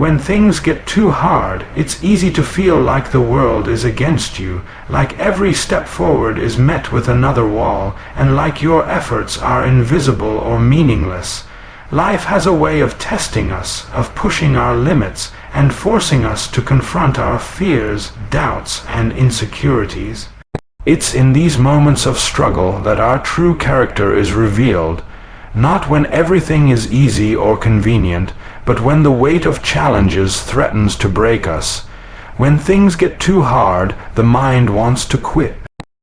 When things get too hard, it's easy to feel like the world is against you, like every step forward is met with another wall, and like your efforts are invisible or meaningless. Life has a way of testing us, of pushing our limits, and forcing us to confront our fears, doubts, and insecurities. It's in these moments of struggle that our true character is revealed, not when everything is easy or convenient, but when the weight of challenges threatens to break us. When things get too hard, the mind wants to quit.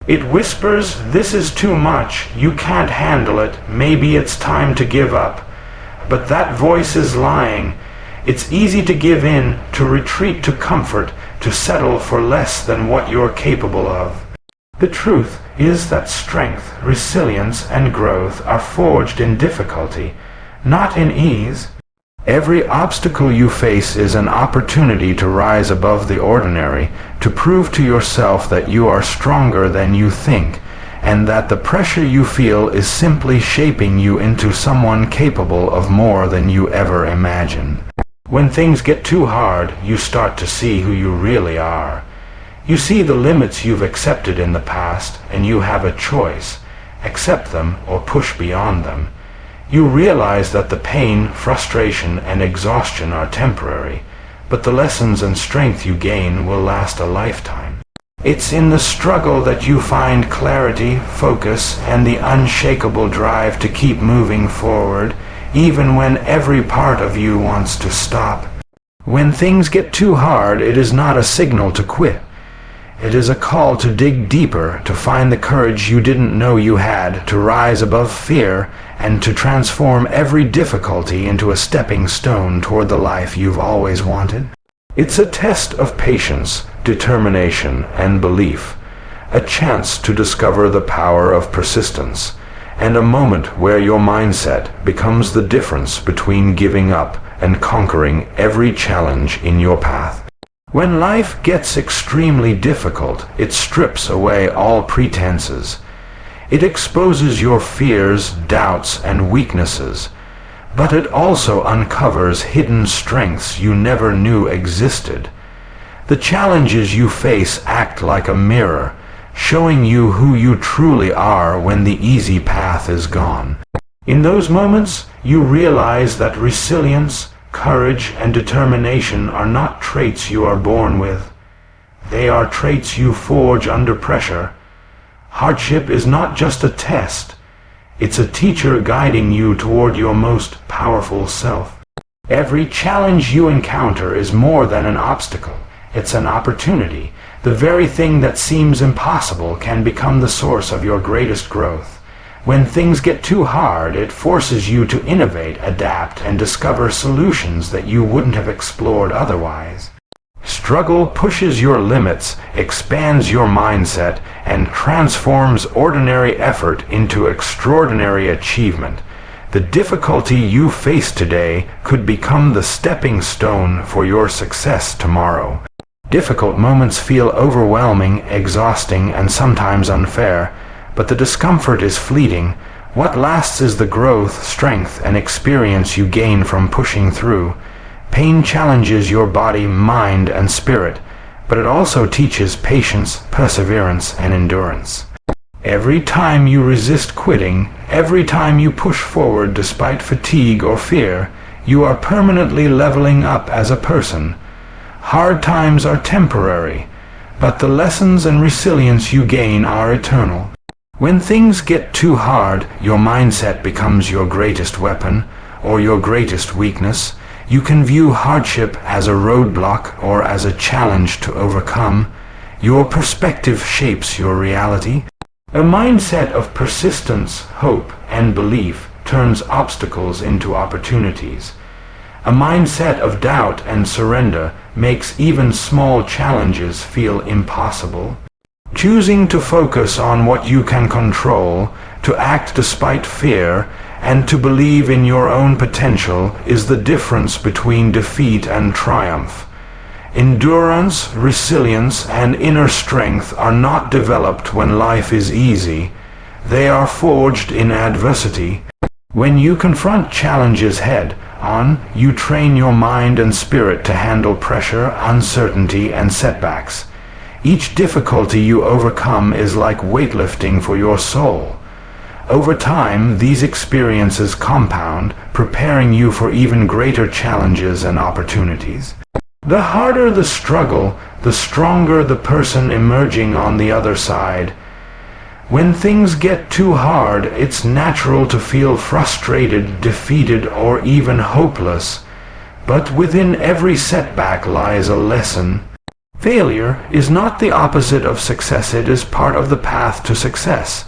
It whispers, "This is too much, you can't handle it, maybe it's time to give up." But that voice is lying. It's easy to give in, to retreat to comfort, to settle for less than what you're capable of. The truth is that strength, resilience, and growth are forged in difficulty, not in ease. Every obstacle you face is an opportunity to rise above the ordinary, to prove to yourself that you are stronger than you think, and that the pressure you feel is simply shaping you into someone capable of more than you ever imagined. When things get too hard, you start to see who you really are. You see the limits you've accepted in the past, and you have a choice: accept them or push beyond them. You realize that the pain, frustration, and exhaustion are temporary, but the lessons and strength you gain will last a lifetime. It's in the struggle that you find clarity, focus, and the unshakable drive to keep moving forward, even when every part of you wants to stop. When things get too hard, it is not a signal to quit. It is a call to dig deeper, to find the courage you didn't know you had, to rise above fear, and to transform every difficulty into a stepping stone toward the life you've always wanted. It's a test of patience, determination, and belief, a chance to discover the power of persistence, and a moment where your mindset becomes the difference between giving up and conquering every challenge in your path. When life gets extremely difficult, it strips away all pretenses. It exposes your fears, doubts, and weaknesses, but it also uncovers hidden strengths you never knew existed. The challenges you face act like a mirror, showing you who you truly are when the easy path is gone. In those moments, you realize that resilience, courage, and determination are not traits you are born with. They are traits you forge under pressure. Hardship is not just a test. It's a teacher guiding you toward your most powerful self. Every challenge you encounter is more than an obstacle. It's an opportunity. The very thing that seems impossible can become the source of your greatest growth. When things get too hard, it forces you to innovate, adapt, and discover solutions that you wouldn't have explored otherwise. Struggle pushes your limits, expands your mindset, and transforms ordinary effort into extraordinary achievement. The difficulty you face today could become the stepping stone for your success tomorrow. Difficult moments feel overwhelming, exhausting, and sometimes unfair, but the discomfort is fleeting. What lasts is the growth, strength, and experience you gain from pushing through. Pain challenges your body, mind, and spirit, but it also teaches patience, perseverance, and endurance. Every time you resist quitting, every time you push forward despite fatigue or fear, you are permanently leveling up as a person. Hard times are temporary, but the lessons and resilience you gain are eternal. When things get too hard, your mindset becomes your greatest weapon, or your greatest weakness. You can view hardship as a roadblock or as a challenge to overcome. Your perspective shapes your reality. A mindset of persistence, hope, and belief turns obstacles into opportunities. A mindset of doubt and surrender makes even small challenges feel impossible. Choosing to focus on what you can control, to act despite fear, and to believe in your own potential is the difference between defeat and triumph. Endurance, resilience, and inner strength are not developed when life is easy. They are forged in adversity. When you confront challenges head on, you train your mind and spirit to handle pressure, uncertainty, and setbacks. Each difficulty you overcome is like weightlifting for your soul. Over time, these experiences compound, preparing you for even greater challenges and opportunities. The harder the struggle, the stronger the person emerging on the other side. When things get too hard, it's natural to feel frustrated, defeated, or even hopeless. But within every setback lies a lesson. Failure is not the opposite of success, it is part of the path to success.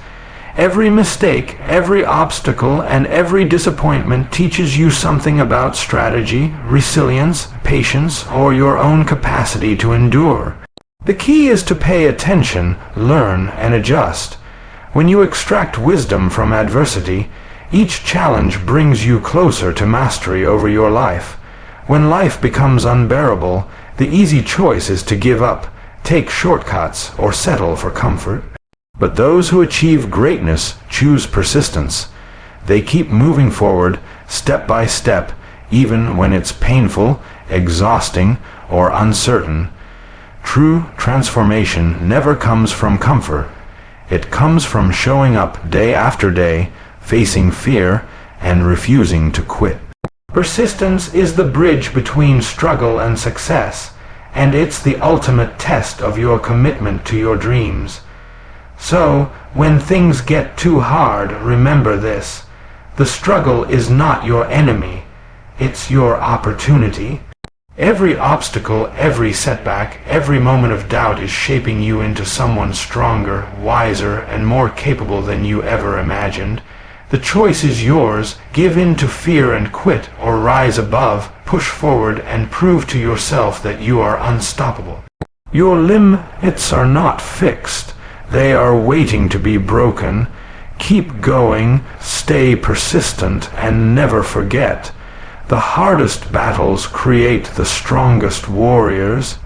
Every mistake, every obstacle, and every disappointment teaches you something about strategy, resilience, patience, or your own capacity to endure. The key is to pay attention, learn, and adjust. When you extract wisdom from adversity, each challenge brings you closer to mastery over your life. When life becomes unbearable, the easy choice is to give up, take shortcuts, or settle for comfort. But those who achieve greatness choose persistence. They keep moving forward, step by step, even when it's painful, exhausting, or uncertain. True transformation never comes from comfort. It comes from showing up day after day, facing fear, and refusing to quit. Persistence is the bridge between struggle and success, and it's the ultimate test of your commitment to your dreams. So, when things get too hard, remember this. The struggle is not your enemy. It's your opportunity. Every obstacle, every setback, every moment of doubt is shaping you into someone stronger, wiser, and more capable than you ever imagined. The choice is yours. Give in to fear and quit, or rise above, push forward, and prove to yourself that you are unstoppable. Your limits are not fixed. They are waiting to be broken. Keep going, stay persistent, and never forget. The hardest battles create the strongest warriors.